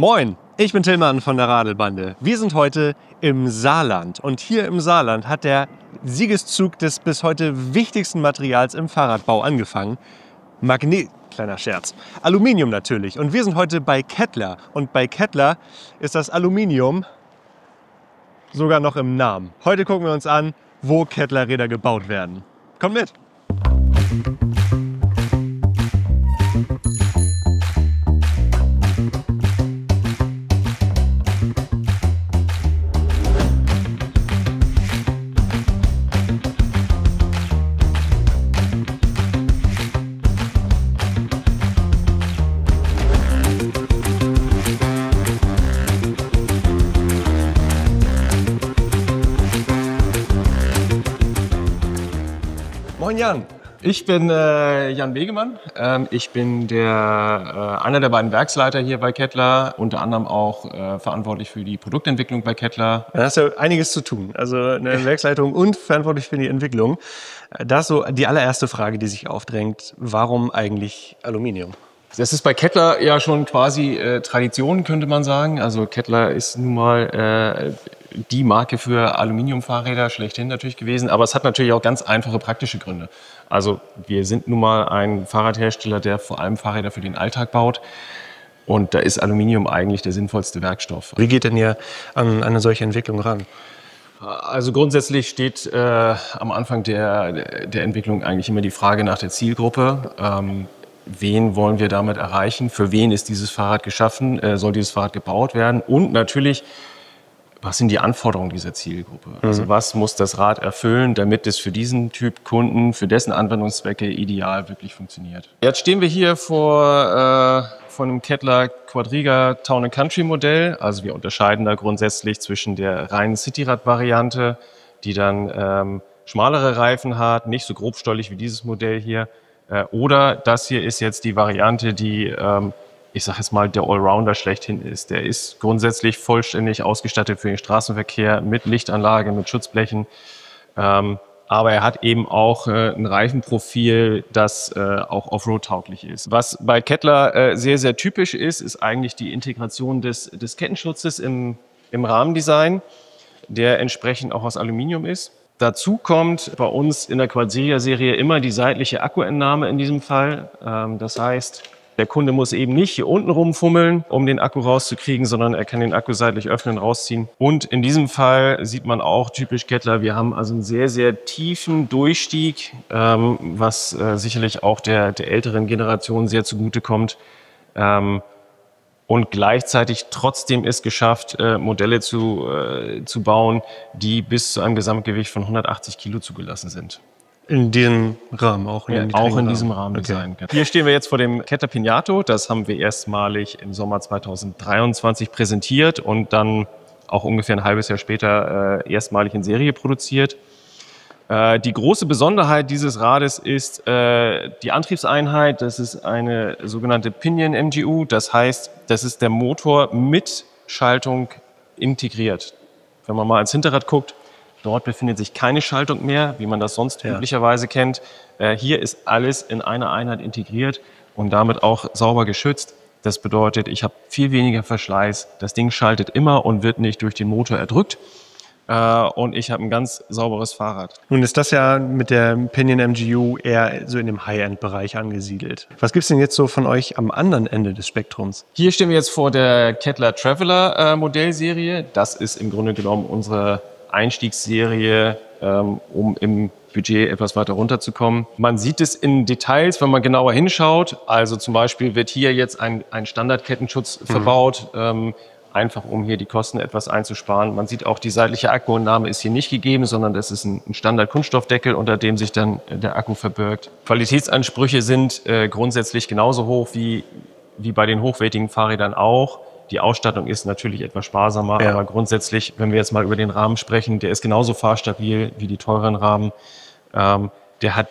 Moin, ich bin Tillmann von der Radelbande. Wir sind heute im Saarland und hier im Saarland hat der Siegeszug des bis heute wichtigsten Materials im Fahrradbau angefangen. Kleiner Scherz. Aluminium natürlich. Und wir sind heute bei Kettler. Und bei Kettler ist das Aluminium sogar noch im Namen. Heute gucken wir uns an, wo Kettler-Räder gebaut werden. Kommt mit! Moin Jan. Ich bin Jan Begemann. Ich bin einer der beiden Werksleiter hier bei Kettler, unter anderem auch verantwortlich für die Produktentwicklung bei Kettler. Da hast du einiges zu tun, also eine Werksleitung und verantwortlich für die Entwicklung. Da ist so die allererste Frage, die sich aufdrängt, warum eigentlich Aluminium? Das ist bei Kettler ja schon quasi Tradition, könnte man sagen. Also Kettler ist nun mal die Marke für Aluminiumfahrräder schlechthin natürlich gewesen. Aber es hat natürlich auch ganz einfache praktische Gründe. Also wir sind nun mal ein Fahrradhersteller, der vor allem Fahrräder für den Alltag baut. Und da ist Aluminium eigentlich der sinnvollste Werkstoff. Wie geht denn ihr an eine solche Entwicklung ran? Also grundsätzlich steht am Anfang der Entwicklung eigentlich immer die Frage nach der Zielgruppe. Wen wollen wir damit erreichen? Für wen ist dieses Fahrrad geschaffen? Soll dieses Fahrrad gebaut werden? Und natürlich, was sind die Anforderungen dieser Zielgruppe? Also was muss das Rad erfüllen, damit es für diesen Typ Kunden, für dessen Anwendungszwecke ideal wirklich funktioniert? Jetzt stehen wir hier vor einem Kettler Quadriga Town & Country Modell. Also wir unterscheiden da grundsätzlich zwischen der reinen Cityrad-Variante, die dann schmalere Reifen hat, nicht so grobstollig wie dieses Modell hier. Oder das hier ist jetzt die Variante, die, ich sage jetzt mal, der Allrounder schlechthin ist. Der ist grundsätzlich vollständig ausgestattet für den Straßenverkehr mit Lichtanlage, mit Schutzblechen. Aber er hat eben auch ein Reifenprofil, das auch Offroad-tauglich ist. Was bei Kettler sehr, sehr typisch ist, ist eigentlich die Integration des Kettenschutzes im Rahmendesign, der entsprechend auch aus Aluminium ist. Dazu kommt bei uns in der Quadriga-Serie immer die seitliche Akkuentnahme in diesem Fall. Das heißt, der Kunde muss eben nicht hier unten rumfummeln, um den Akku rauszukriegen, sondern er kann den Akku seitlich öffnen, rausziehen. Und in diesem Fall sieht man auch typisch Kettler, wir haben also einen sehr, sehr tiefen Durchstieg, was sicherlich auch der älteren Generation sehr zugutekommt. Und gleichzeitig trotzdem es geschafft, Modelle zu bauen, die bis zu einem Gesamtgewicht von 180 Kilo zugelassen sind. In diesem Rahmen auch? Auch in diesem Rahmen Design. Okay. Hier stehen wir jetzt vor dem Kettler Pinato. Das haben wir erstmalig im Sommer 2023 präsentiert und dann auch ungefähr ein halbes Jahr später erstmalig in Serie produziert. Die große Besonderheit dieses Rades ist die Antriebseinheit. Das ist eine sogenannte Pinion MGU. Das heißt, das ist der Motor mit Schaltung integriert. Wenn man mal ans Hinterrad guckt, dort befindet sich keine Schaltung mehr, wie man das sonst üblicherweise kennt. Hier ist alles in einer Einheit integriert und damit auch sauber geschützt. Das bedeutet, ich habe viel weniger Verschleiß. Das Ding schaltet immer und wird nicht durch den Motor erdrückt. Und ich habe ein ganz sauberes Fahrrad. Nun ist das ja mit der Pinion MGU eher so in dem High-End-Bereich angesiedelt. Was gibt's denn jetzt so von euch am anderen Ende des Spektrums? Hier stehen wir jetzt vor der Kettler Traveler Modellserie. Das ist im Grunde genommen unsere Einstiegsserie, um im Budget etwas weiter runterzukommen. Man sieht es in Details, wenn man genauer hinschaut. Also zum Beispiel wird hier jetzt ein Standardkettenschutz verbaut, einfach um hier die Kosten etwas einzusparen. Man sieht auch, die seitliche Akkuentnahme ist hier nicht gegeben, sondern das ist ein Standard-Kunststoffdeckel, unter dem sich dann der Akku verbirgt. Qualitätsansprüche sind grundsätzlich genauso hoch wie bei den hochwertigen Fahrrädern auch. Die Ausstattung ist natürlich etwas sparsamer, aber grundsätzlich, wenn wir jetzt mal über den Rahmen sprechen, der ist genauso fahrstabil wie die teuren Rahmen. Der hat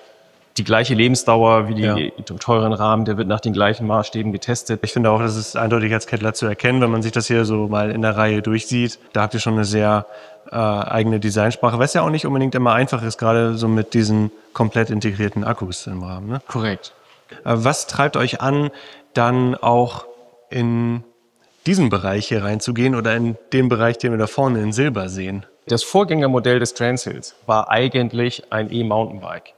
die gleiche Lebensdauer wie die teuren Rahmen, der wird nach den gleichen Maßstäben getestet. Ich finde auch, das ist eindeutig als Kettler zu erkennen, wenn man sich das hier so mal in der Reihe durchsieht. Da habt ihr schon eine sehr eigene Designsprache, was ja auch nicht unbedingt immer einfach ist, gerade so mit diesen komplett integrierten Akkus im Rahmen. Ne? Korrekt. Was treibt euch an, dann auch in diesen Bereich hier reinzugehen oder in den Bereich, den wir da vorne in Silber sehen? Das Vorgängermodell des Transils war eigentlich ein E-Mountainbike.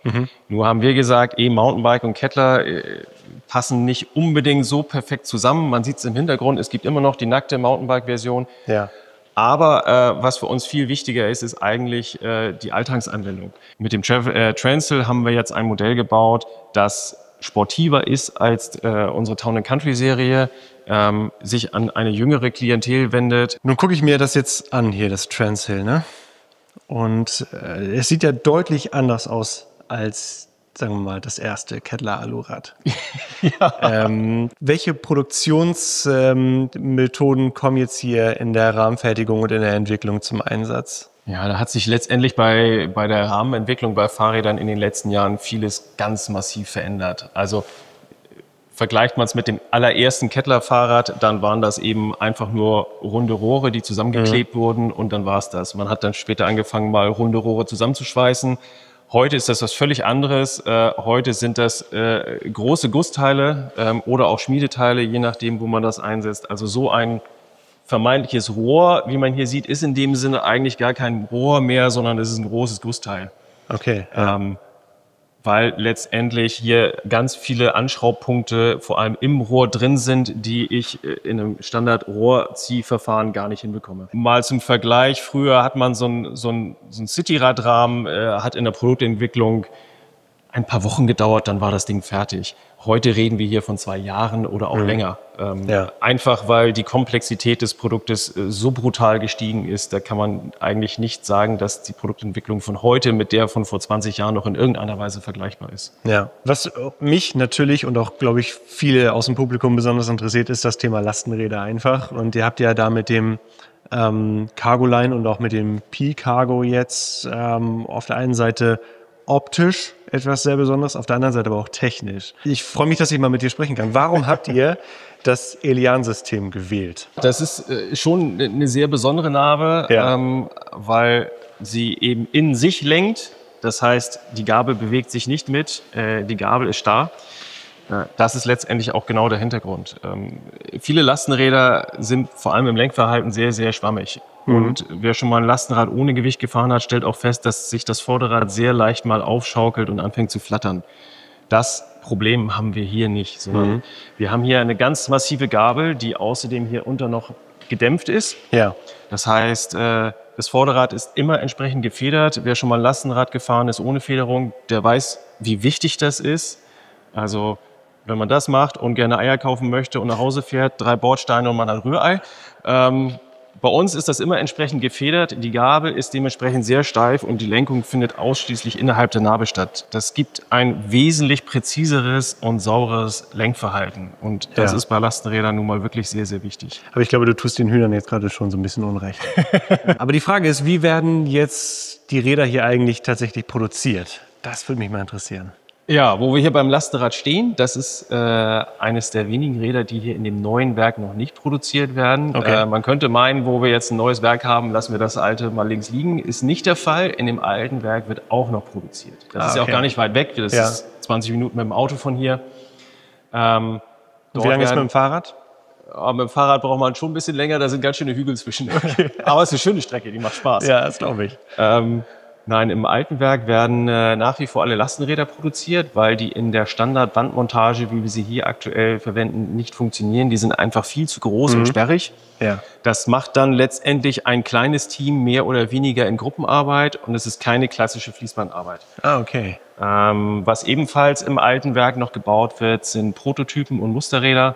Nur haben wir gesagt, E-Mountainbike und Kettler passen nicht unbedingt so perfekt zusammen. Man sieht es im Hintergrund, es gibt immer noch die nackte Mountainbike-Version. Ja. Aber was für uns viel wichtiger ist eigentlich die Alltagsanwendung. Mit dem Transil haben wir jetzt ein Modell gebaut, das sportiver ist als unsere Town & Country Serie, sich an eine jüngere Klientel wendet. Nun gucke ich mir das jetzt an hier, das Transil, ne? Und es sieht ja deutlich anders aus als, sagen wir mal, das erste Kettler Alurad. Ja. Welche Produktionsmethoden kommen jetzt hier in der Rahmenfertigung und in der Entwicklung zum Einsatz? Ja, da hat sich letztendlich bei der Rahmenentwicklung bei Fahrrädern in den letzten Jahren vieles ganz massiv verändert. Also vergleicht man es mit dem allerersten Kettler-Fahrrad, dann waren das eben einfach nur runde Rohre, die zusammengeklebt wurden und dann war es das. Man hat dann später angefangen, mal runde Rohre zusammenzuschweißen. Heute ist das was völlig anderes. Heute sind das große Gussteile oder auch Schmiedeteile, je nachdem, wo man das einsetzt. Also so ein vermeintliches Rohr, wie man hier sieht, ist in dem Sinne eigentlich gar kein Rohr mehr, sondern es ist ein großes Gussteil. Okay. Weil letztendlich hier ganz viele Anschraubpunkte vor allem im Rohr drin sind, die ich in einem Standard-Rohrziehverfahren gar nicht hinbekomme. Mal zum Vergleich, früher hat man so ein Cityradrahmen, hat in der Produktentwicklung ein paar Wochen gedauert, dann war das Ding fertig. Heute reden wir hier von 2 Jahren oder auch länger. Einfach weil die Komplexität des Produktes so brutal gestiegen ist, da kann man eigentlich nicht sagen, dass die Produktentwicklung von heute mit der von vor 20 Jahren noch in irgendeiner Weise vergleichbar ist. Ja, was mich natürlich und auch, glaube ich, viele aus dem Publikum besonders interessiert, ist das Thema Lastenräder einfach. Und ihr habt ja da mit dem Cargoline und auch mit dem P-Cargo jetzt auf der einen Seite optisch etwas sehr Besonderes, auf der anderen Seite aber auch technisch. Ich freue mich, dass ich mal mit dir sprechen kann. Warum habt ihr das Elian-System gewählt? Das ist schon eine sehr besondere Narbe, weil sie eben in sich lenkt. Das heißt, die Gabel bewegt sich nicht mit, die Gabel ist starr. Das ist letztendlich auch genau der Hintergrund. Viele Lastenräder sind vor allem im Lenkverhalten sehr, sehr schwammig. Und wer schon mal ein Lastenrad ohne Gewicht gefahren hat, stellt auch fest, dass sich das Vorderrad sehr leicht mal aufschaukelt und anfängt zu flattern. Das Problem haben wir hier nicht, sondern wir haben hier eine ganz massive Gabel, die außerdem hier unter noch gedämpft ist. Ja. Das heißt, das Vorderrad ist immer entsprechend gefedert. Wer schon mal ein Lastenrad gefahren ist ohne Federung, der weiß, wie wichtig das ist. Also wenn man das macht und gerne Eier kaufen möchte und nach Hause fährt, 3 Bordsteine und man hat Rührei. Bei uns ist das immer entsprechend gefedert. Die Gabel ist dementsprechend sehr steif und die Lenkung findet ausschließlich innerhalb der Narbe statt. Das gibt ein wesentlich präziseres und sauberes Lenkverhalten. Und das ist bei Lastenrädern nun mal wirklich sehr, sehr wichtig. Aber ich glaube, du tust den Hühnern jetzt gerade schon so ein bisschen Unrecht. Aber die Frage ist, wie werden jetzt die Räder hier eigentlich tatsächlich produziert? Das würde mich mal interessieren. Ja, wo wir hier beim Lastenrad stehen, das ist eines der wenigen Räder, die hier in dem neuen Werk noch nicht produziert werden. Okay. Man könnte meinen, wo wir jetzt ein neues Werk haben, lassen wir das alte mal links liegen. Ist nicht der Fall. In dem alten Werk wird auch noch produziert. Das ist ja auch gar nicht weit weg. Das ist 20 Minuten mit dem Auto von hier. Wie lange ist mit dem Fahrrad? Aber mit dem Fahrrad braucht man schon ein bisschen länger, da sind ganz schöne Hügel zwischen. Okay. Aber es ist eine schöne Strecke, die macht Spaß. Ja, das glaube ich. Nein, im alten Werk werden nach wie vor alle Lastenräder produziert, weil die in der Standardbandmontage, wie wir sie hier aktuell verwenden, nicht funktionieren. Die sind einfach viel zu groß und sperrig. Ja. Das macht dann letztendlich ein kleines Team mehr oder weniger in Gruppenarbeit und es ist keine klassische Fließbandarbeit. Ah, okay. Was ebenfalls im alten Werk noch gebaut wird, sind Prototypen und Musterräder.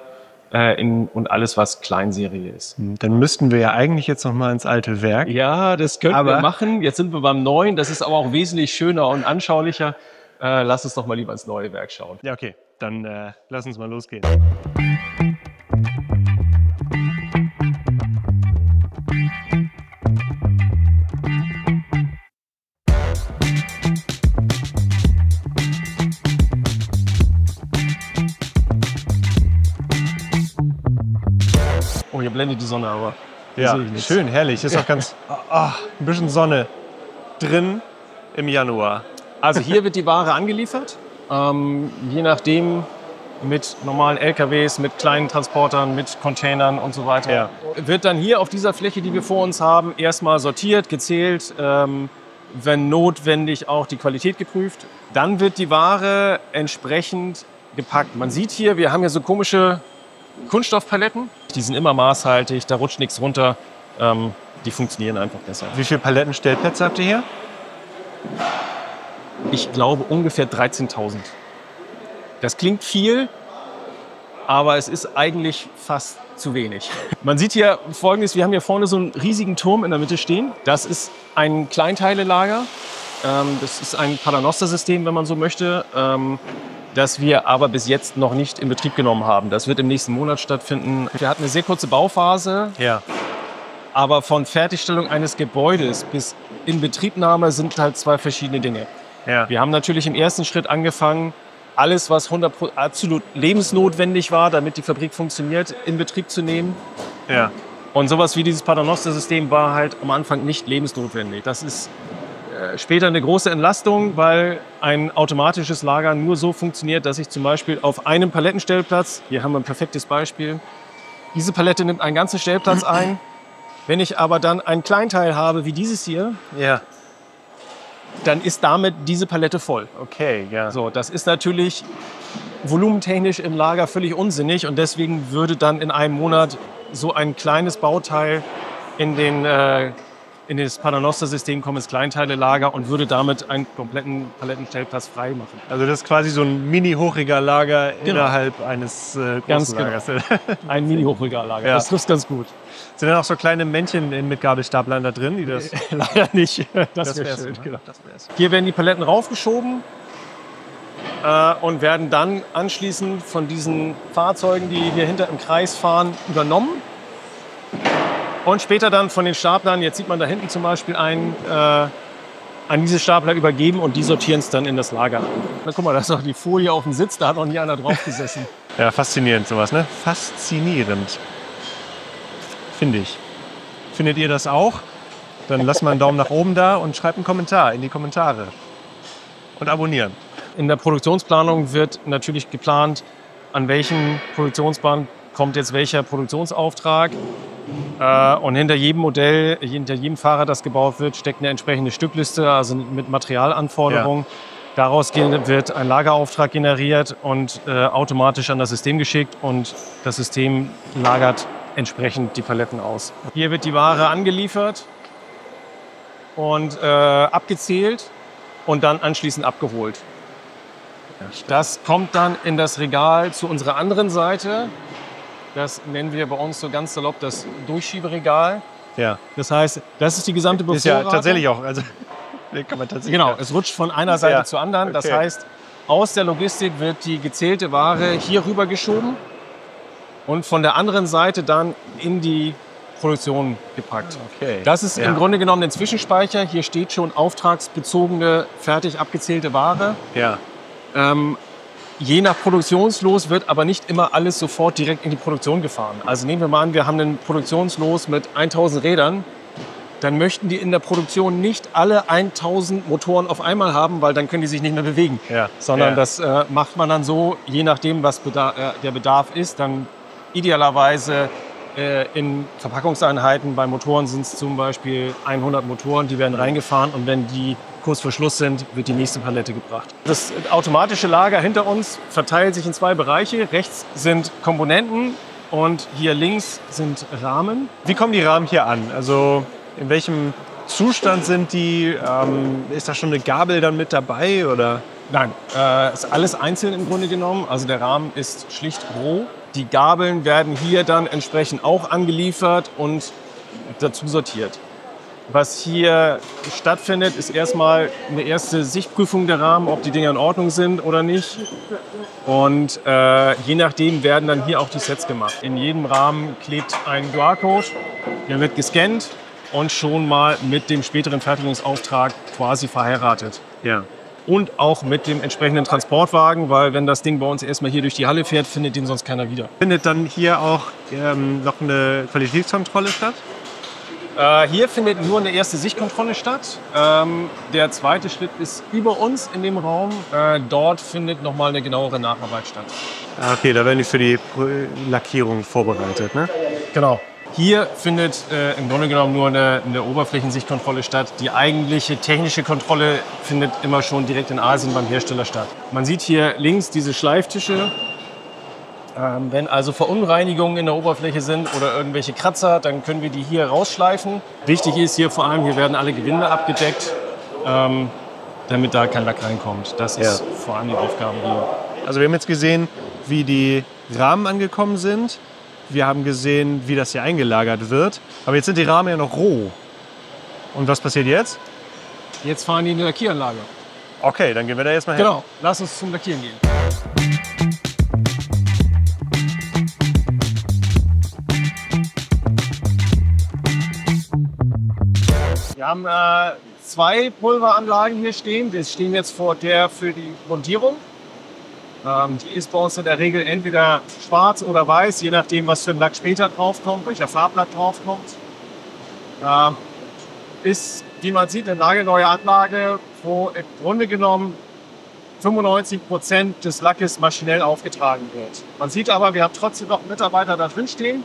Und alles, was Kleinserie ist. Dann müssten wir ja eigentlich jetzt noch mal ins alte Werk. Ja, das könnten wir machen. Jetzt sind wir beim Neuen. Das ist aber auch wesentlich schöner und anschaulicher. Lass uns doch mal lieber ins neue Werk schauen. Ja, okay. Dann lass uns mal losgehen. Oh, hier blendet die Sonne aber. Ja, schön, herrlich. Ist auch ganz ein bisschen Sonne drin im Januar. Also hier wird die Ware angeliefert. Je nachdem, mit normalen LKWs, mit kleinen Transportern, mit Containern und so weiter. Ja. Wird dann hier auf dieser Fläche, die wir vor uns haben, erstmal sortiert, gezählt, wenn notwendig auch die Qualität geprüft. Dann wird die Ware entsprechend gepackt. Man sieht hier, wir haben hier so komische Kunststoffpaletten. Die sind immer maßhaltig, da rutscht nichts runter. Die funktionieren einfach besser. Wie viele Palettenstellplätze habt ihr hier? Ich glaube ungefähr 13.000. Das klingt viel, aber es ist eigentlich fast zu wenig. Man sieht hier Folgendes, wir haben hier vorne so einen riesigen Turm in der Mitte stehen. Das ist ein Kleinteilelager. Das ist ein Paternoster-System, wenn man so möchte, das wir aber bis jetzt noch nicht in Betrieb genommen haben. Das wird im nächsten Monat stattfinden. Wir hatten eine sehr kurze Bauphase, Ja. aber von Fertigstellung eines Gebäudes bis Inbetriebnahme sind halt zwei verschiedene Dinge. Ja. Wir haben natürlich im ersten Schritt angefangen, alles, was absolut lebensnotwendig war, damit die Fabrik funktioniert, in Betrieb zu nehmen. Ja. Und sowas wie dieses Paternoster-System war halt am Anfang nicht lebensnotwendig. Das ist später eine große Entlastung, weil ein automatisches Lager nur so funktioniert, dass ich zum Beispiel auf einem Palettenstellplatz, hier haben wir ein perfektes Beispiel, diese Palette nimmt einen ganzen Stellplatz ein. Wenn ich aber dann ein Kleinteil habe, wie dieses hier, Ja. dann ist damit diese Palette voll. Okay, ja. So, das ist natürlich volumentechnisch im Lager völlig unsinnig und deswegen würde dann in einem Monat so ein kleines Bauteil in das Paternoster-System kommen, ins Kleinteile-Lager und würde damit einen kompletten Palettenstellplatz frei machen. Also das ist quasi so ein Mini-Hochregallager innerhalb eines Ganz großen Lagers. Ein Mini-Hochregallager, Ja. das trifft ganz gut. Sind dann auch so kleine Männchen mit Gabelstaplern da drin, die das... Leider nicht. Das wäre wär's, schön. ne? Genau. Das wär's. Hier werden die Paletten raufgeschoben und werden dann anschließend von diesen Fahrzeugen, die hier hinter im Kreis fahren, übernommen. Und später dann von den Staplern, jetzt sieht man da hinten zum Beispiel einen, an diese Stapler übergeben und die sortieren es dann in das Lager ein. Na, guck mal, da ist noch die Folie auf dem Sitz, da hat noch nie einer drauf gesessen. Ja, faszinierend sowas, ne? Faszinierend. Finde ich. Findet ihr das auch? Dann lasst mal einen Daumen nach oben da und schreibt einen Kommentar in die Kommentare. Und abonnieren. In der Produktionsplanung wird natürlich geplant, an welchen Produktionsbahn kommt jetzt welcher Produktionsauftrag. Und hinter jedem Modell, hinter jedem Fahrrad, das gebaut wird, steckt eine entsprechende Stückliste, also mit Materialanforderungen. Daraus wird ein Lagerauftrag generiert und automatisch an das System geschickt und das System lagert entsprechend die Paletten aus. Hier wird die Ware angeliefert und abgezählt und dann anschließend abgeholt. Das kommt dann in das Regal zu unserer anderen Seite. Das nennen wir bei uns so ganz salopp das Durchschieberegal. Ja. Das heißt, das ist die gesamte Ist ja Bevorratung. tatsächlich auch. Also, kann man tatsächlich Genau, es rutscht von einer Seite Ja, zur anderen. Das okay. heißt, aus der Logistik wird die gezählte Ware hier rüber geschoben und von der anderen Seite dann in die Produktion gepackt. Okay. Das ist Ja. im Grunde genommen ein Zwischenspeicher. Hier steht schon auftragsbezogene, fertig abgezählte Ware. Ja. Je nach Produktionslos wird aber nicht immer alles sofort direkt in die Produktion gefahren. Also nehmen wir mal an, wir haben einen Produktionslos mit 1000 Rädern. Dann möchten die in der Produktion nicht alle 1000 Motoren auf einmal haben, weil dann können die sich nicht mehr bewegen. Ja. Sondern Ja. das macht man dann so, je nachdem, was der Bedarf ist. Dann idealerweise in Verpackungseinheiten. Bei Motoren sind es zum Beispiel 100 Motoren, die werden reingefahren und wenn die kurz vor Schluss sind, wird die nächste Palette gebracht. Das automatische Lager hinter uns verteilt sich in zwei Bereiche. Rechts sind Komponenten und hier links sind Rahmen. Wie kommen die Rahmen hier an? Also in welchem Zustand sind die? Ist da schon eine Gabel dann mit dabei? Oder? Nein, ist alles einzeln im Grunde genommen. Also der Rahmen ist schlicht roh. Die Gabeln werden hier dann entsprechend auch angeliefert und dazu sortiert. Was hier stattfindet, ist erstmal eine erste Sichtprüfung der Rahmen, ob die Dinger in Ordnung sind oder nicht. Und je nachdem werden dann hier auch die Sets gemacht. In jedem Rahmen klebt ein QR-Code, der wird gescannt und schon mal mit dem späteren Fertigungsauftrag quasi verheiratet. Ja. Und auch mit dem entsprechenden Transportwagen, weil wenn das Ding bei uns erstmal hier durch die Halle fährt, findet den sonst keiner wieder. Findet dann hier auch noch eine Qualitätskontrolle statt? Hier findet nur eine erste Sichtkontrolle statt. Der zweite Schritt ist über uns in dem Raum. Dort findet nochmal eine genauere Nacharbeit statt. Okay, da werden die für die Lackierung vorbereitet, ne? Genau. Hier findet im Grunde genommen nur eine Oberflächensichtkontrolle statt. Die eigentliche technische Kontrolle findet immer schon direkt in Asien beim Hersteller statt. Man sieht hier links diese Schleiftische. Wenn also Verunreinigungen in der Oberfläche sind oder irgendwelche Kratzer, dann können wir die hier rausschleifen. Wichtig ist hier vor allem, hier werden alle Gewinde abgedeckt, damit da kein Lack reinkommt. Das ist vor allem die Aufgabe hier. Also wir haben jetzt gesehen, wie die Rahmen angekommen sind. Wir haben gesehen, wie das hier eingelagert wird. Aber jetzt sind die Rahmen ja noch roh. Und was passiert jetzt? Jetzt fahren die in die Lackieranlage. Okay, dann gehen wir da jetzt mal hin. Genau, lass uns zum Lackieren gehen. Wir haben zwei Pulveranlagen hier stehen. Wir stehen jetzt vor der für die Montierung. Die ist bei uns in der Regel entweder schwarz oder weiß, je nachdem, was für ein Lack später draufkommt, welcher Farblack draufkommt. Ist, wie man sieht, eine nagelneue Anlage, wo im Grunde genommen 95% des Lackes maschinell aufgetragen wird. Man sieht aber, wir haben trotzdem noch Mitarbeiter da drin stehen,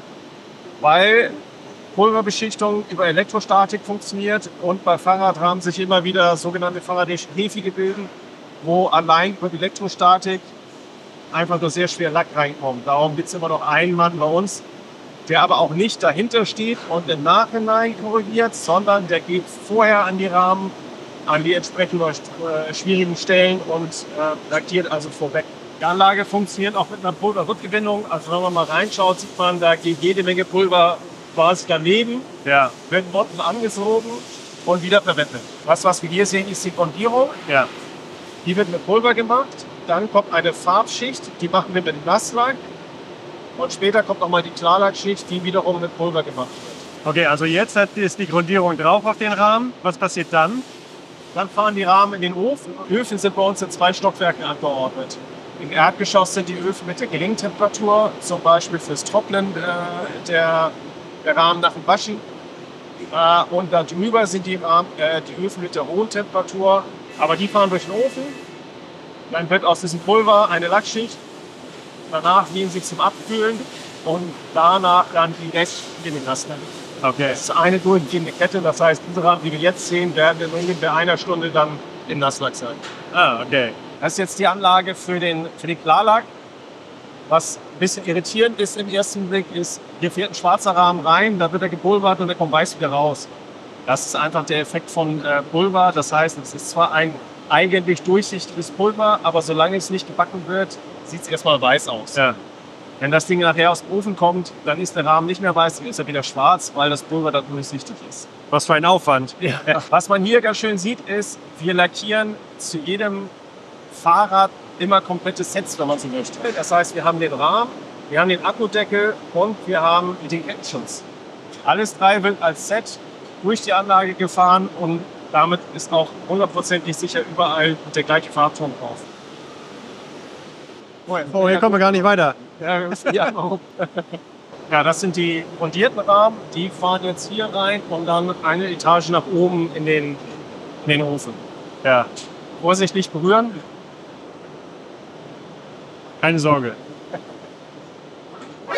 weil Pulverbeschichtung über Elektrostatik funktioniert und bei Fahrradrahmen sich immer wieder sogenannte faradäische Käfige bilden, wo allein über die Elektrostatik einfach nur sehr schwer Lack reinkommt. Darum gibt es immer noch einen Mann bei uns, der aber auch nicht dahinter steht und im Nachhinein korrigiert, sondern der geht vorher an die Rahmen, an die entsprechend schwierigen Stellen und lackiert also vorweg. Die Anlage funktioniert auch mit einer Pulverrückgewinnung. Also wenn man mal reinschaut, sieht man, da geht jede Menge Pulver quasi daneben, wird unten angesogen und wieder verwendet. Was wir hier sehen, ist die Grundierung. Ja. Die wird mit Pulver gemacht. Dann kommt eine Farbschicht, die machen wir mit Nasslack. Und später kommt nochmal die Klarlackschicht, die wiederum mit Pulver gemacht wird. Okay, also jetzt ist die Grundierung drauf auf den Rahmen. Was passiert dann? Dann fahren die Rahmen in den Ofen. Öfen sind bei uns in 2 Stockwerken angeordnet. Im Erdgeschoss sind die Öfen mit der Gelingtemperatur, zum Beispiel fürs Trocknen der Rahmen nach dem Waschen. Und da drüber sind die Öfen mit der hohen Temperatur. Aber die fahren durch den Ofen. Dann wird aus diesem Pulver eine Lackschicht. Danach gehen sie zum Abkühlen und danach dann die Rest in den Nassen. Okay. Das ist eine durchgehende Kette. Das heißt, diese Rahmen, die wir jetzt sehen, werden in ungefähr einer Stunde dann im Nasslack sein. Ah, okay. Das ist jetzt die Anlage für den Klarlack. Was ein bisschen irritierend ist im ersten Blick, ist, hier fährt ein schwarzer Rahmen rein, da wird er gepulvert und der kommt weiß wieder raus. Das ist einfach der Effekt von Pulver. Das heißt, es ist zwar ein eigentlich durchsichtiges Pulver, aber solange es nicht gebacken wird, sieht es erstmal weiß aus. Ja. Wenn das Ding nachher aus dem Ofen kommt, dann ist der Rahmen nicht mehr weiß, dann ist er wieder schwarz, weil das Pulver dann durchsichtig ist. Was für ein Aufwand. Ja. Was man hier ganz schön sieht, ist, wir lackieren zu jedem Fahrrad immer komplette Sets, wenn man so möchte. Das heißt, wir haben den Rahmen, wir haben den Akkudeckel und wir haben den Kettenschutz. Alles 3 wird als Set durch die Anlage gefahren und damit ist auch 100%ig sicher überall der gleiche Farbton drauf. Oh, hier kommen wir gar nicht weiter. Ja, das sind die grundierten Rahmen. Die fahren jetzt hier rein und dann eine Etage nach oben in den Ofen. Ja. Vorsichtig berühren. Keine Sorge. Ach,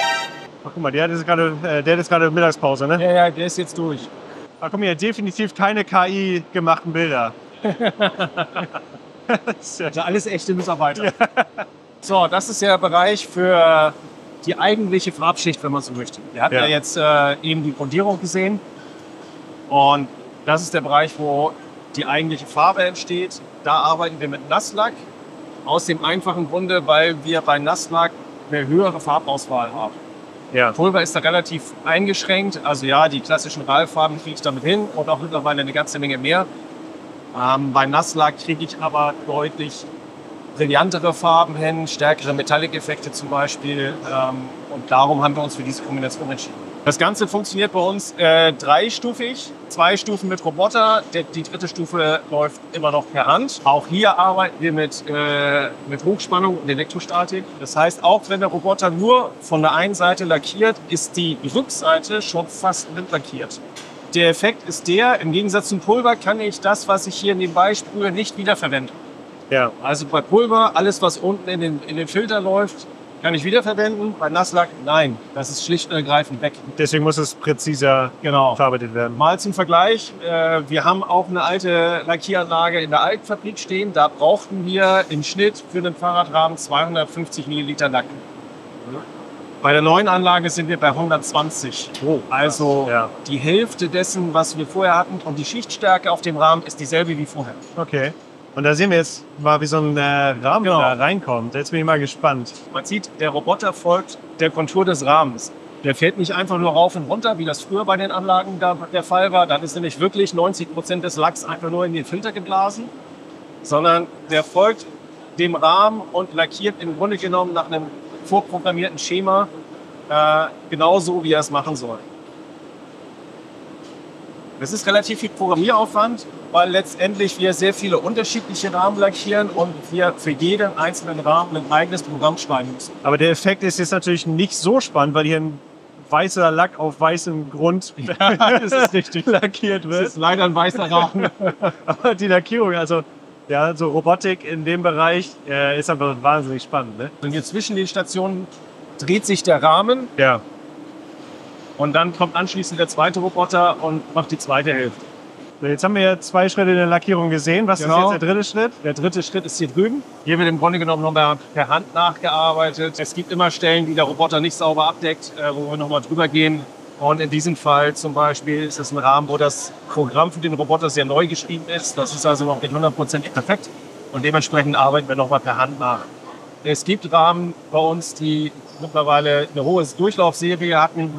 guck mal, der hat jetzt gerade Mittagspause, ne? Ja, der ist jetzt durch. Ach, guck mal, definitiv keine KI-gemachten Bilder. Also alles echte Mitarbeiter. Ja. So, das ist der Bereich für die eigentliche Farbschicht, wenn man so möchte. Wir hatten ja jetzt eben die Grundierung gesehen. Und das ist der Bereich, wo die eigentliche Farbe entsteht. Da arbeiten wir mit Nasslack. Aus dem einfachen Grunde, weil wir bei Nasslack eine höhere Farbauswahl haben. Ja. Pulver ist da relativ eingeschränkt. Also ja, die klassischen RAL-Farben kriege ich damit hin und auch mittlerweile eine ganze Menge mehr. Bei Nasslack kriege ich aber deutlich brillantere Farben hin, stärkere Metallic-Effekte zum Beispiel. Und darum haben wir uns für diese Kombination entschieden. Das Ganze funktioniert bei uns 3-stufig, 2 Stufen mit Roboter. Die 3. Stufe läuft immer noch per Hand. Auch hier arbeiten wir mit Hochspannung und Elektrostatik. Das heißt, auch wenn der Roboter nur von der einen Seite lackiert, ist die Rückseite schon fast lackiert. Der Effekt ist der, im Gegensatz zum Pulver kann ich das, was ich hier nebenbei sprühe, nicht wiederverwenden. Ja. Also bei Pulver, alles was unten in den Filter läuft, Kann ich wiederverwenden? Bei Nasslack? Nein. Das ist schlicht und ergreifend weg. Deswegen muss es präziser verarbeitet werden. Mal zum Vergleich. Wir haben auch eine alte Lackieranlage in der alten Fabrik stehen. Da brauchten wir im Schnitt für den Fahrradrahmen 250 Milliliter Lack. Bei der neuen Anlage sind wir bei 120. Also die Hälfte dessen, was wir vorher hatten. Und die Schichtstärke auf dem Rahmen ist dieselbe wie vorher. Okay. Und da sehen wir jetzt mal, wie so ein Rahmen da reinkommt. Jetzt bin ich mal gespannt. Man sieht, der Roboter folgt der Kontur des Rahmens. Der fährt nicht einfach nur rauf und runter, wie das früher bei den Anlagen der Fall war. Dann ist nämlich wirklich 90% des Lacks einfach nur in den Filter geblasen. Sondern der folgt dem Rahmen und lackiert im Grunde genommen nach einem vorprogrammierten Schema genauso, wie er es machen soll. Das ist relativ viel Programmieraufwand, weil letztendlich wir sehr viele unterschiedliche Rahmen lackieren und wir für jeden einzelnen Rahmen ein eigenes Programm schreiben müssen. Aber der Effekt ist jetzt natürlich nicht so spannend, weil hier ein weißer Lack auf weißem Grund Das ist richtig. lackiert wird. Das ist leider ein weißer Rahmen. Aber die Lackierung, also ja, so Robotik in dem Bereich ist einfach wahnsinnig spannend. Ne? Und hier zwischen den Stationen dreht sich der Rahmen Ja. und dann kommt anschließend der zweite Roboter und macht die zweite Hälfte. So, jetzt haben wir ja 2 Schritte der Lackierung gesehen. Was ist jetzt der dritte Schritt? Der dritte Schritt ist hier drüben. Hier wird im Grunde genommen nochmal per Hand nachgearbeitet. Es gibt immer Stellen, die der Roboter nicht sauber abdeckt, wo wir nochmal drüber gehen. Und in diesem Fall zum Beispiel ist es ein Rahmen, wo das Programm für den Roboter sehr neu geschrieben ist. Das ist also noch nicht 100% perfekt. Und dementsprechend arbeiten wir nochmal per Hand nach. Es gibt Rahmen bei uns, die mittlerweile eine hohe Durchlaufserie hatten,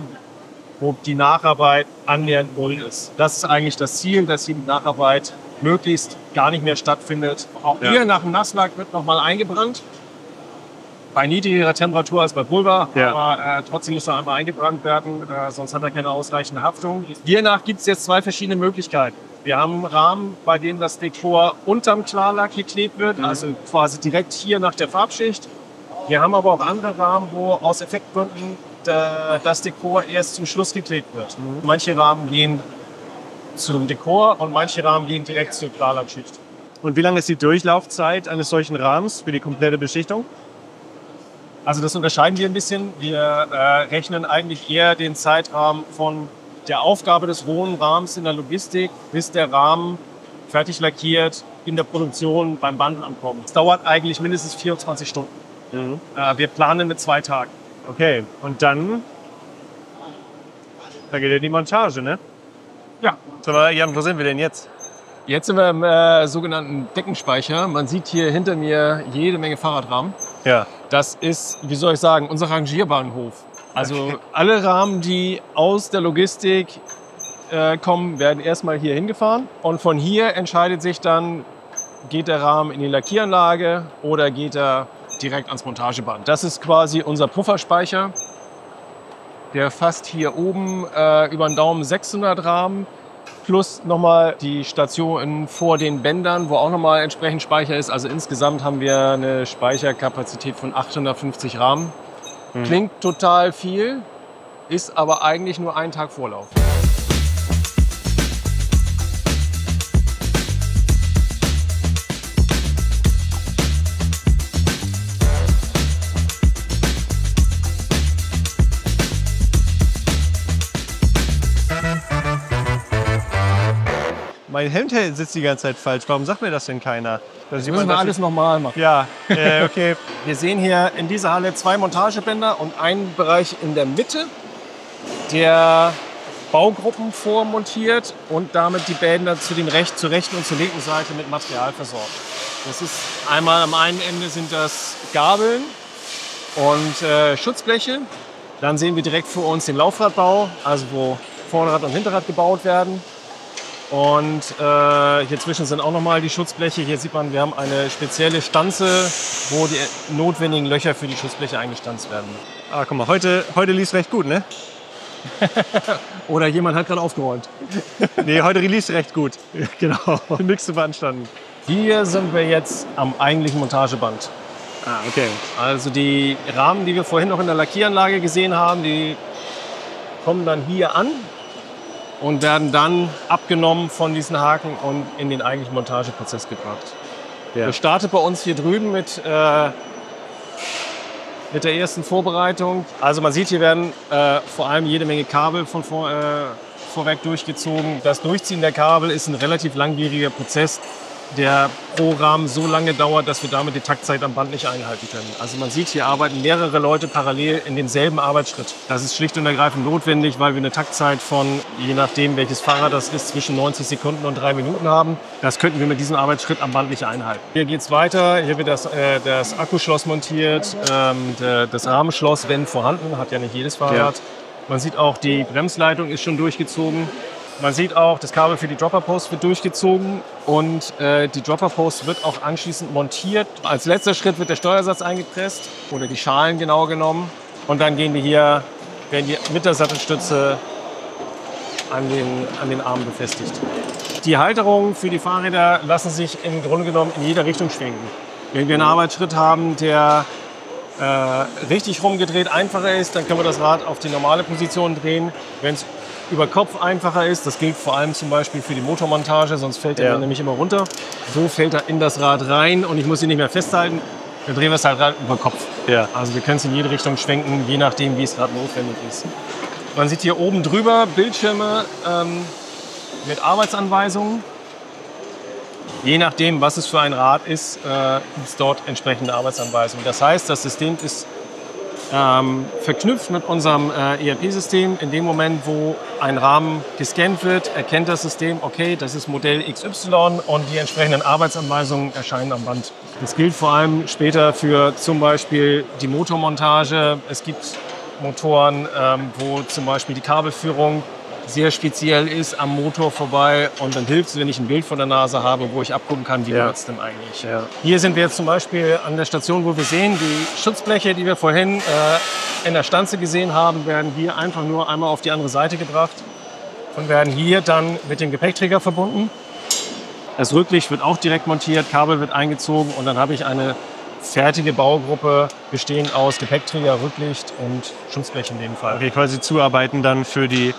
wo die Nacharbeit annähernd null ist. Das ist eigentlich das Ziel, dass die Nacharbeit möglichst gar nicht mehr stattfindet. Auch hier nach dem Nasslack wird nochmal eingebrannt. Bei niedrigerer Temperatur als bei Pulver, aber trotzdem muss er einmal eingebrannt werden, sonst hat er keine ausreichende Haftung. Hiernach gibt es jetzt 2 verschiedene Möglichkeiten. Wir haben Rahmen, bei denen das Dekor unterm Klarlack geklebt wird, also quasi direkt hier nach der Farbschicht. Wir haben aber auch andere Rahmen, wo aus Effektgründen das Dekor erst zum Schluss geklebt wird. Manche Rahmen gehen zum Dekor und manche Rahmen gehen direkt zur Klarlackschicht. Und wie lange ist die Durchlaufzeit eines solchen Rahmens für die komplette Beschichtung? Also das unterscheiden wir ein bisschen. Wir rechnen eigentlich eher den Zeitrahmen von der Aufgabe des rohen Rahmens in der Logistik, bis der Rahmen fertig lackiert in der Produktion beim Band ankommt. Es dauert eigentlich mindestens 24 Stunden. Wir planen mit 2 Tagen. Okay, und dann da geht ja die Montage, ne? Ja. So, Jan, wo sind wir denn jetzt? Jetzt sind wir im sogenannten Deckenspeicher. Man sieht hier hinter mir jede Menge Fahrradrahmen. Ja. Das ist, wie soll ich sagen, unser Rangierbahnhof. Also alle Rahmen, die aus der Logistik kommen, werden erstmal hier hingefahren. Und von hier entscheidet sich dann, geht der Rahmen in die Lackieranlage oder geht er direkt ans Montageband. Das ist quasi unser Pufferspeicher. Der fasst hier oben über den Daumen 600 Rahmen. Plus nochmal die Station vor den Bändern, wo auch nochmal entsprechend Speicher ist. Also insgesamt haben wir eine Speicherkapazität von 850 Rahmen. Klingt total viel, ist aber eigentlich nur ein Tag Vorlauf. Mein Hemd sitzt die ganze Zeit falsch. Warum sagt mir das denn keiner? Das müssen wir alles nochmal machen. Ja, okay. Wir sehen hier in dieser Halle 2 Montagebänder und einen Bereich in der Mitte, der Baugruppen vormontiert und damit die Bänder zur rechten und zur linken Seite mit Material versorgt. Das ist einmal am einen Ende sind das Gabeln und Schutzbleche. Dann sehen wir direkt vor uns den Laufradbau, also wo Vorderrad und Hinterrad gebaut werden. Und hier zwischen sind auch nochmal die Schutzbleche. Hier sieht man, wir haben eine spezielle Stanze, wo die notwendigen Löcher für die Schutzbleche eingestanzt werden. Ah, guck mal, heute liest recht gut, ne? Oder jemand hat gerade aufgeräumt. Nee, heute liest recht gut. Genau. Nichts zu beanstanden. Hier sind wir jetzt am eigentlichen Montageband. Ah, okay. Also die Rahmen, die wir vorhin noch in der Lackieranlage gesehen haben, die kommen dann hier an und werden dann abgenommen von diesen Haken und in den eigentlichen Montageprozess gebracht. Ja. Wir starten bei uns hier drüben mit mit der ersten Vorbereitung. Also man sieht, hier werden vor allem jede Menge Kabel vorweg durchgezogen. Das Durchziehen der Kabel ist ein relativ langwieriger Prozess, der pro Rahmen so lange dauert, dass wir damit die Taktzeit am Band nicht einhalten können. Also man sieht, hier arbeiten mehrere Leute parallel in demselben Arbeitsschritt. Das ist schlicht und ergreifend notwendig, weil wir eine Taktzeit von, je nachdem welches Fahrrad das ist, zwischen 90 Sekunden und 3 Minuten haben. Das könnten wir mit diesem Arbeitsschritt am Band nicht einhalten. Hier geht es weiter. Hier wird das Akkuschloss montiert, das Rahmenschloss, wenn vorhanden, hat ja nicht jedes Fahrrad. Ja. Man sieht auch, die Bremsleitung ist schon durchgezogen. Man sieht auch, das Kabel für die Dropper-Post wird durchgezogen und die Dropper-Post wird auch anschließend montiert. Als letzter Schritt wird der Steuersatz eingepresst oder die Schalen genau genommen. Und dann werden die mit der Sattelstütze an den Armen befestigt. Die Halterungen für die Fahrräder lassen sich im Grunde genommen in jeder Richtung schwenken. Wenn wir einen Arbeitsschritt haben, der richtig rumgedreht einfacher ist, dann können wir das Rad auf die normale Position drehen. Wenn es über Kopf einfacher ist, das gilt vor allem zum Beispiel für die Motormontage, sonst fällt er nämlich immer runter. So fällt er in das Rad rein und ich muss ihn nicht mehr festhalten. Dann drehen wir es halt über Kopf. Ja. Also wir können es in jede Richtung schwenken, je nachdem, wie es gerade notwendig ist. Man sieht hier oben drüber Bildschirme mit Arbeitsanweisungen. Je nachdem, was es für ein Rad ist, gibt es dort entsprechende Arbeitsanweisungen. Das heißt, das System ist verknüpft mit unserem ERP-System. In dem Moment, wo ein Rahmen gescannt wird, erkennt das System, okay, das ist Modell XY und die entsprechenden Arbeitsanweisungen erscheinen am Band. Das gilt vor allem später für zum Beispiel die Motormontage. Es gibt Motoren, wo zum Beispiel die Kabelführung sehr speziell ist am Motor vorbei und dann hilft es, wenn ich ein Bild vor der Nase habe, wo ich abgucken kann, wie wird es denn eigentlich. Ja. Hier sind wir jetzt zum Beispiel an der Station, wo wir sehen, die Schutzbleche, die wir vorhin in der Stanze gesehen haben, werden hier einfach nur einmal auf die andere Seite gebracht und werden hier dann mit dem Gepäckträger verbunden. Das Rücklicht wird auch direkt montiert, Kabel wird eingezogen und dann habe ich eine fertige Baugruppe bestehend aus Gepäckträger, Rücklicht und Schutzblech in dem Fall. Okay, quasi zuarbeiten dann für die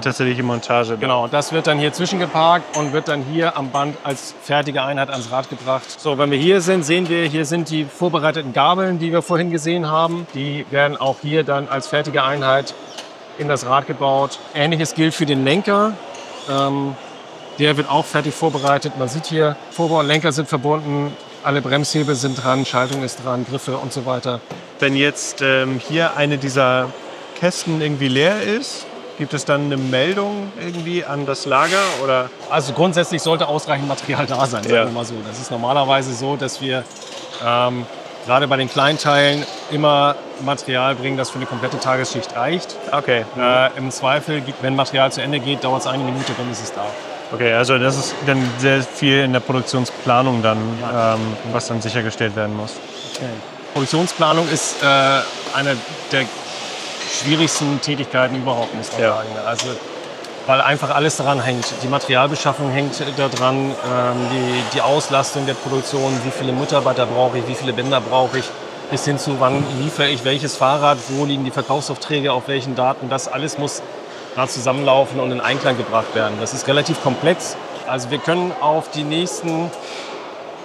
tatsächliche Montage. Genau, das wird dann hier zwischengeparkt und wird dann hier am Band als fertige Einheit ans Rad gebracht. So, wenn wir hier sind, sehen wir, hier sind die vorbereiteten Gabeln, die wir vorhin gesehen haben. Die werden auch hier dann als fertige Einheit in das Rad gebaut. Ähnliches gilt für den Lenker. Der wird auch fertig vorbereitet. Man sieht hier, Vorbau und Lenker sind verbunden. Alle Bremshebel sind dran, Schaltung ist dran, Griffe und so weiter. Wenn jetzt hier eine dieser Kästen irgendwie leer ist, gibt es dann eine Meldung irgendwie an das Lager? Oder? Also grundsätzlich sollte ausreichend Material da sein, sagen wir mal so. Das ist normalerweise so, dass wir gerade bei den Kleinteilen immer Material bringen, das für eine komplette Tagesschicht reicht. Okay. Im Zweifel, wenn Material zu Ende geht, dauert es eine Minute, dann ist es da. Okay, also das ist dann sehr viel in der Produktionsplanung dann, was dann sichergestellt werden muss. Okay. Produktionsplanung ist eine der schwierigsten Tätigkeiten überhaupt, muss man sagen. Also, weil einfach alles daran hängt. Die Materialbeschaffung hängt daran, die Auslastung der Produktion, wie viele Mitarbeiter brauche ich, wie viele Bänder brauche ich, bis hin zu wann liefere ich welches Fahrrad, wo liegen die Verkaufsaufträge, auf welchen Daten. Das alles muss da zusammenlaufen und in Einklang gebracht werden. Das ist relativ komplex. Also wir können auf die nächsten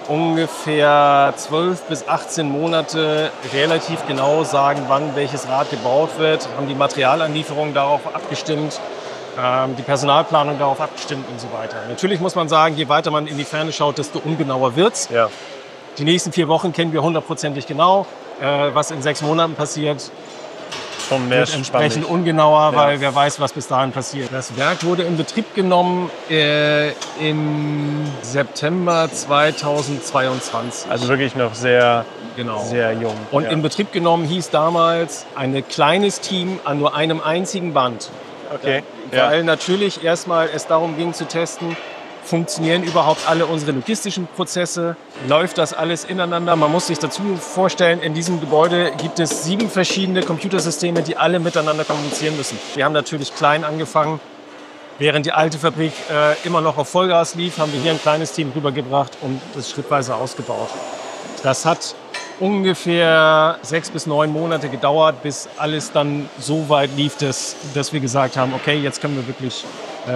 ungefähr 12 bis 18 Monate relativ genau sagen, wann welches Rad gebaut wird, haben die Materialanlieferungen darauf abgestimmt, die Personalplanung darauf abgestimmt und so weiter. Natürlich muss man sagen, je weiter man in die Ferne schaut, desto ungenauer wird's. Ja. Die nächsten 4 Wochen kennen wir hundertprozentig genau. Was in 6 Monaten passiert, wird entsprechend ungenauer, weil wer weiß, was bis dahin passiert. Das Werk wurde in Betrieb genommen im September 2022. Also wirklich noch sehr jung. Und in Betrieb genommen hieß damals ein kleines Team an nur einem einzigen Band. Okay. Weil natürlich erstmal es darum ging zu testen, funktionieren überhaupt alle unsere logistischen Prozesse? Läuft das alles ineinander? Man muss sich dazu vorstellen, in diesem Gebäude gibt es 7 verschiedene Computersysteme, die alle miteinander kommunizieren müssen. Wir haben natürlich klein angefangen. Während die alte Fabrik immer noch auf Vollgas lief, haben wir hier ein kleines Team rübergebracht und das schrittweise ausgebaut. Das hat ungefähr 6 bis 9 Monate gedauert, bis alles dann so weit lief, dass wir gesagt haben, okay, jetzt können wir wirklich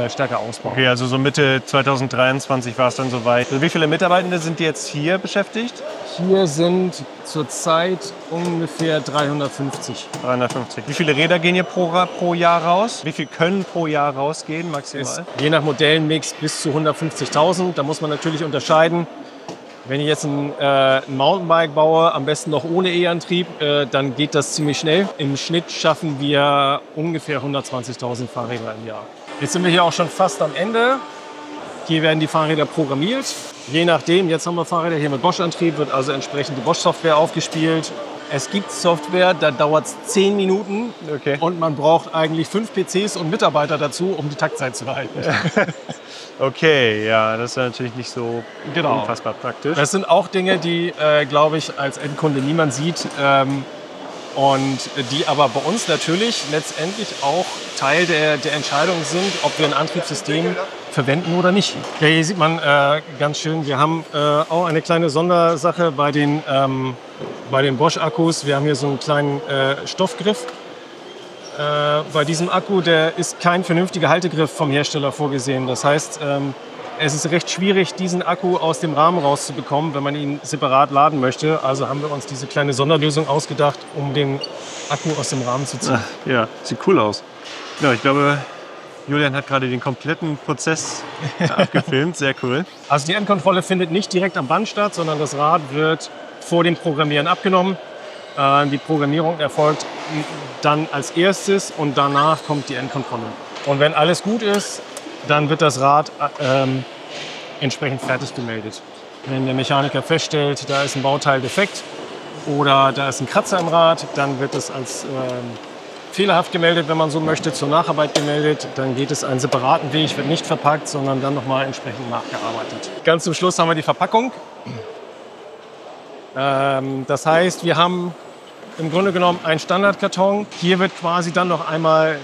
stärker ausbauen. Okay, also so Mitte 2023 war es dann soweit. Also wie viele Mitarbeitende sind jetzt hier beschäftigt? Hier sind zurzeit ungefähr 350. 350. Wie viele Räder gehen hier pro Jahr raus? Wie viel können pro Jahr rausgehen maximal? Ist je nach Modellenmix bis zu 150.000. Da muss man natürlich unterscheiden. Wenn ich jetzt ein Mountainbike baue, am besten noch ohne E-Antrieb, dann geht das ziemlich schnell. Im Schnitt schaffen wir ungefähr 120.000 Fahrräder im Jahr. Jetzt sind wir hier auch schon fast am Ende. Hier werden die Fahrräder programmiert. Je nachdem, jetzt haben wir Fahrräder hier mit Bosch-Antrieb, wird also entsprechend die Bosch-Software aufgespielt. Es gibt Software, da dauert es 10 Minuten und man braucht eigentlich 5 PCs und Mitarbeiter dazu, um die Taktzeit zu behalten. Okay, ja, das ist natürlich nicht so unfassbar praktisch. Das sind auch Dinge, die, glaube ich, als Endkunde niemand sieht und die aber bei uns natürlich letztendlich auch Teil der Entscheidung sind, ob wir ein Antriebssystem verwenden oder nicht. Ja, hier sieht man ganz schön, wir haben auch eine kleine Sondersache bei den Bosch-Akkus. Wir haben hier so einen kleinen Stoffgriff. Bei diesem Akku, der ist kein vernünftiger Haltegriff vom Hersteller vorgesehen. Das heißt, es ist recht schwierig, diesen Akku aus dem Rahmen rauszubekommen, wenn man ihn separat laden möchte. Also haben wir uns diese kleine Sonderlösung ausgedacht, um den Akku aus dem Rahmen zu ziehen. Ach, ja, sieht cool aus. Ja, ich glaube, Julian hat gerade den kompletten Prozess abgefilmt. Sehr cool. Also die Endkontrolle findet nicht direkt am Band statt, sondern das Rad wird vor dem Programmieren abgenommen. Die Programmierung erfolgt dann als erstes und danach kommt die Endkontrolle. Und wenn alles gut ist, dann wird das Rad entsprechend fertig gemeldet. Wenn der Mechaniker feststellt, da ist ein Bauteil defekt oder da ist ein Kratzer im Rad, dann wird es als fehlerhaft gemeldet, wenn man so möchte, zur Nacharbeit gemeldet. Dann geht es einen separaten Weg, wird nicht verpackt, sondern dann nochmal entsprechend nachgearbeitet. Ganz zum Schluss haben wir die Verpackung. Das heißt, wir haben im Grunde genommen einen Standardkarton. Hier wird quasi dann noch einmal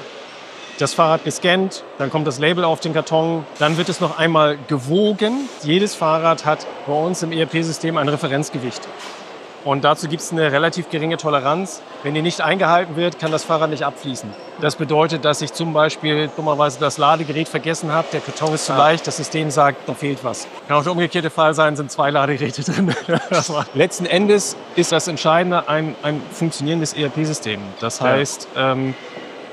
das Fahrrad gescannt, dann kommt das Label auf den Karton, dann wird es noch einmal gewogen. Jedes Fahrrad hat bei uns im ERP-System ein Referenzgewicht. Und dazu gibt es eine relativ geringe Toleranz. Wenn die nicht eingehalten wird, kann das Fahrrad nicht abfließen. Das bedeutet, dass ich zum Beispiel dummerweise das Ladegerät vergessen habe, der Karton ist zu leicht, das System sagt, da fehlt was. Kann auch der umgekehrte Fall sein, sind 2 Ladegeräte drin. Letzten Endes ist das Entscheidende ein funktionierendes ERP-System. Das heißt,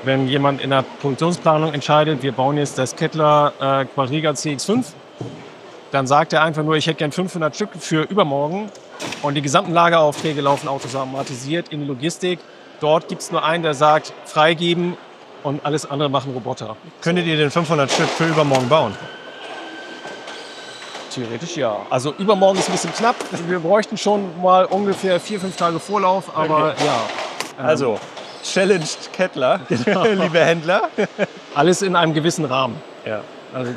wenn jemand in der Produktionsplanung entscheidet, wir bauen jetzt das Kettler Quadriga CX5, dann sagt er einfach nur, ich hätte gern 500 Stück für übermorgen. Und die gesamten Lageraufträge laufen automatisiert in die Logistik. Dort gibt es nur einen, der sagt, freigeben und alles andere machen Roboter. Könntet ihr den 500 Stück für übermorgen bauen? Theoretisch ja. Also übermorgen ist ein bisschen knapp. Wir bräuchten schon mal ungefähr 4-5 Tage Vorlauf, aber okay. Ja. Also, challenged Kettler, genau. Liebe Händler. Alles in einem gewissen Rahmen. Ja. Also,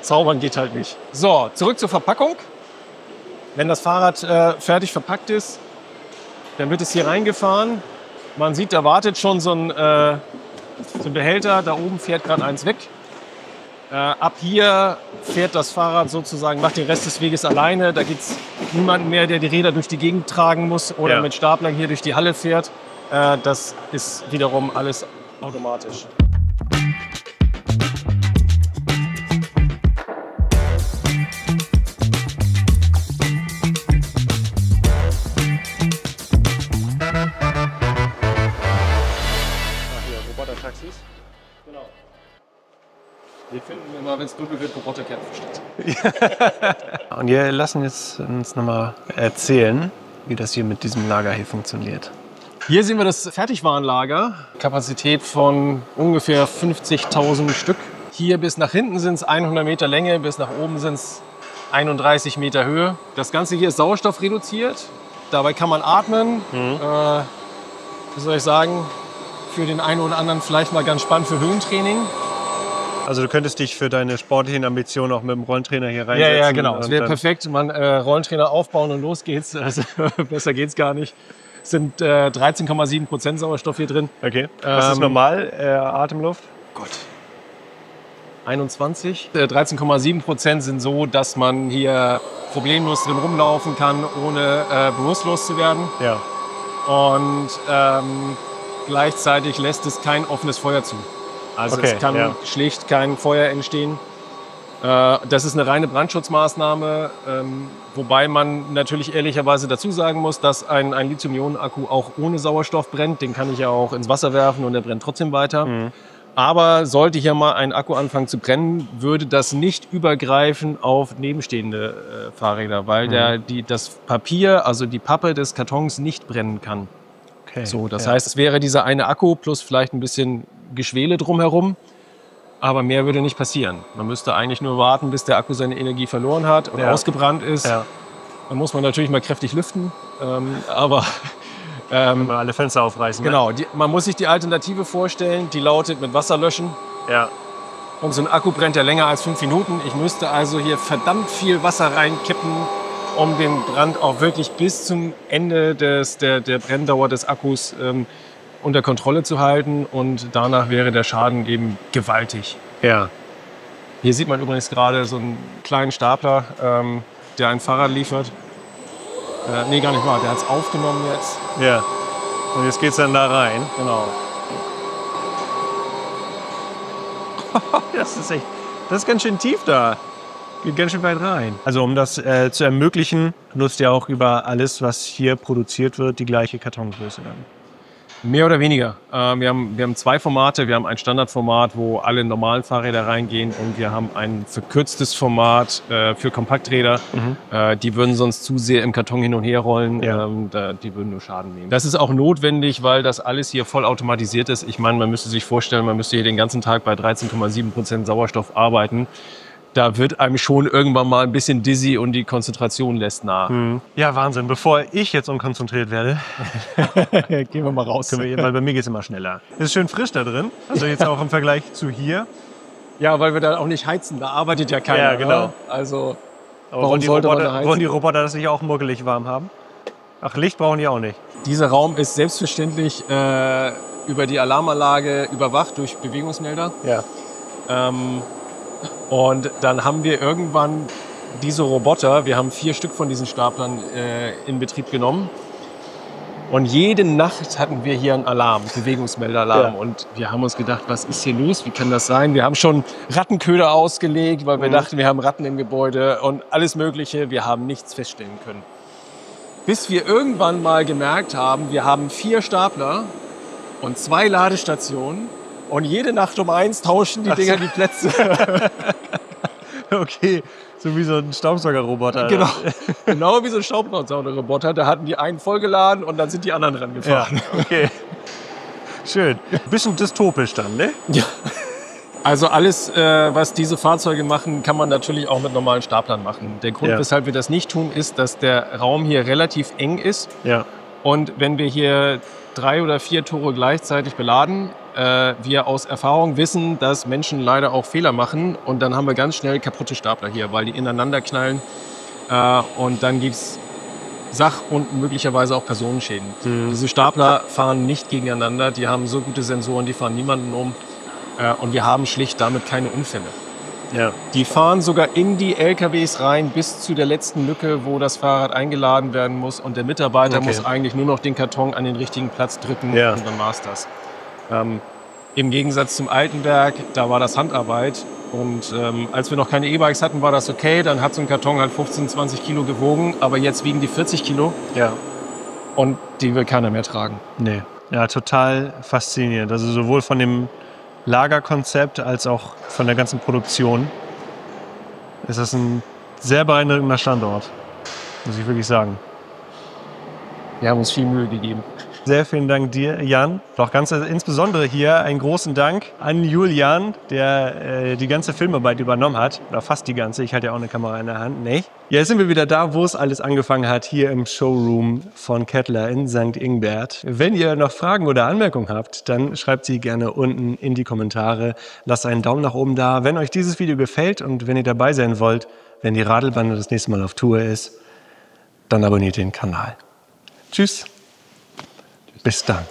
zaubern geht halt nicht. So, zurück zur Verpackung. Wenn das Fahrrad fertig verpackt ist, dann wird es hier reingefahren. Man sieht, da wartet schon so ein Behälter. Da oben fährt gerade eins weg. Ab hier fährt das Fahrrad sozusagen, macht den Rest des Weges alleine. Da gibt es niemanden mehr, der die Räder durch die Gegend tragen muss oder mit Staplern hier durch die Halle fährt. Das ist wiederum alles automatisch. Genau. Wir finden immer, wenn es dunkel wird, Roboterkern versteckt. Und wir lassen jetzt uns nochmal erzählen, wie das hier mit diesem Lager hier funktioniert. Hier sehen wir das Fertigwarenlager. Kapazität von ungefähr 50.000 Stück. Hier bis nach hinten sind es 100 Meter Länge, bis nach oben sind es 31 Meter Höhe. Das Ganze hier ist sauerstoffreduziert. Dabei kann man atmen. Wie soll ich sagen? Für den einen oder anderen vielleicht mal ganz spannend für Höhentraining. Also du könntest dich für deine sportlichen Ambitionen auch mit dem Rollentrainer hier reinsetzen? Ja, genau. Das wäre perfekt. Man Rollentrainer aufbauen und los geht's. Also, besser geht's gar nicht. Es sind 13,7% Sauerstoff hier drin. Okay. Was ist normal? Atemluft? Gott. 21. 13,7% sind so, dass man hier problemlos drin rumlaufen kann, ohne bewusstlos zu werden. Ja. Und gleichzeitig lässt es kein offenes Feuer zu. Also Okay, es kann schlicht kein Feuer entstehen. Das ist eine reine Brandschutzmaßnahme, wobei man natürlich ehrlicherweise dazu sagen muss, dass ein Lithium-Ionen-Akku auch ohne Sauerstoff brennt. Den kann ich ja auch ins Wasser werfen und der brennt trotzdem weiter. Mhm. Aber sollte hier mal ein Akku anfangen zu brennen, würde das nicht übergreifen auf nebenstehende Fahrräder, weil das Papier, also die Pappe des Kartons, nicht brennen kann. Okay. So, das heißt, es wäre dieser eine Akku plus vielleicht ein bisschen Geschwele drumherum. Aber mehr würde nicht passieren. Man müsste eigentlich nur warten, bis der Akku seine Energie verloren hat und ausgebrannt ist. Ja. Dann muss man natürlich mal kräftig lüften. Wenn man alle Fenster aufreißen. Genau, man muss sich die Alternative vorstellen, die lautet mit Wasser löschen. Ja. Und so ein Akku brennt ja länger als 5 Minuten. Ich müsste also hier verdammt viel Wasser reinkippen, um den Brand auch wirklich bis zum Ende der Brenndauer des Akkus unter Kontrolle zu halten, und danach wäre der Schaden eben gewaltig. Ja. Hier sieht man übrigens gerade so einen kleinen Stapler, der ein Fahrrad liefert. Nee, gar nicht wahr, der hat es aufgenommen jetzt. Ja. Und jetzt geht's dann da rein. Genau. Das ist ganz schön tief da. Geht ganz schön weit rein. Also um das zu ermöglichen, nutzt ihr auch über alles, was hier produziert wird, die gleiche Kartongröße dann. Mehr oder weniger. Wir haben 2 Formate. Wir haben ein Standardformat, wo alle normalen Fahrräder reingehen, und wir haben ein verkürztes Format für Kompakträder. Mhm. Die würden sonst zu sehr im Karton hin und her rollen. Ja. Die würden nur Schaden nehmen. Das ist auch notwendig, weil das alles hier voll automatisiert ist. Ich meine, man müsste sich vorstellen, man müsste hier den ganzen Tag bei 13,7% Sauerstoff arbeiten. Da wird einem schon irgendwann mal ein bisschen dizzy und die Konzentration lässt nach. Ja, Wahnsinn. Bevor ich jetzt unkonzentriert werde, gehen wir mal raus. Weil bei mir geht es immer schneller. Es ist schön frisch da drin. Also jetzt auch im Vergleich zu hier. Ja, weil wir da auch nicht heizen. Da arbeitet ja keiner. Ja, genau. Oder? Also, warum sollte man da heizen? Wollen die Roboter das nicht auch muckelig warm haben? Ach, Licht brauchen die auch nicht. Dieser Raum ist selbstverständlich über die Alarmanlage überwacht durch Bewegungsmelder. Ja. Und dann haben wir irgendwann diese Roboter, wir haben 4 Stück von diesen Staplern in Betrieb genommen. Und jede Nacht hatten wir hier einen Alarm, Bewegungsmelderalarm. Ja. Und wir haben uns gedacht, was ist hier los? Wie kann das sein? Wir haben schon Rattenköder ausgelegt, weil wir dachten, wir haben Ratten im Gebäude und alles Mögliche. Wir haben nichts feststellen können. Bis wir irgendwann mal gemerkt haben, wir haben 4 Stapler und 2 Ladestationen. Und jede Nacht um 1 tauschen die Dinger die Plätze. Okay, so wie so ein Staubsaugerroboter. Genau wie so ein Staubsaugerroboter. Da hatten die einen vollgeladen und dann sind die anderen rangefahren. Ja, okay. Schön. Bisschen dystopisch dann, ne? Ja. Also alles, was diese Fahrzeuge machen, kann man natürlich auch mit normalen Staplern machen. Der Grund, weshalb wir das nicht tun, ist, dass der Raum hier relativ eng ist. Ja. Und wenn wir hier 3 oder 4 Tore gleichzeitig beladen, wir aus Erfahrung wissen, dass Menschen leider auch Fehler machen, und dann haben wir ganz schnell kaputte Stapler hier, weil die ineinander knallen, und dann gibt es Sach- und möglicherweise auch Personenschäden. Diese Stapler fahren nicht gegeneinander, die haben so gute Sensoren, die fahren niemanden um, und wir haben schlicht damit keine Unfälle. Ja. Die fahren sogar in die LKWs rein bis zu der letzten Lücke, wo das Fahrrad eingeladen werden muss, und der Mitarbeiter muss eigentlich nur noch den Karton an den richtigen Platz drücken, und dann war's das. Im Gegensatz zum alten Werk, da war das Handarbeit, und als wir noch keine E-Bikes hatten, war das okay, dann hat so ein Karton halt 15, 20 Kilo gewogen, aber jetzt wiegen die 40 Kilo und die will keiner mehr tragen. Nee, ja, total faszinierend. Also sowohl von dem Lagerkonzept als auch von der ganzen Produktion ist das ein sehr beeindruckender Standort, muss ich wirklich sagen. Wir haben uns viel Mühe gegeben. Sehr vielen Dank dir, Jan. Doch ganz insbesondere hier einen großen Dank an Julian, der die ganze Filmarbeit übernommen hat. Oder fast die ganze. Ich halte ja auch eine Kamera in der Hand. Nee. Ja, jetzt sind wir wieder da, wo es alles angefangen hat, hier im Showroom von Kettler in St. Ingbert. Wenn ihr noch Fragen oder Anmerkungen habt, dann schreibt sie gerne unten in die Kommentare. Lasst einen Daumen nach oben da. Wenn euch dieses Video gefällt und wenn ihr dabei sein wollt, wenn die Radelbande das nächste Mal auf Tour ist, dann abonniert den Kanal. Tschüss. Bis dann.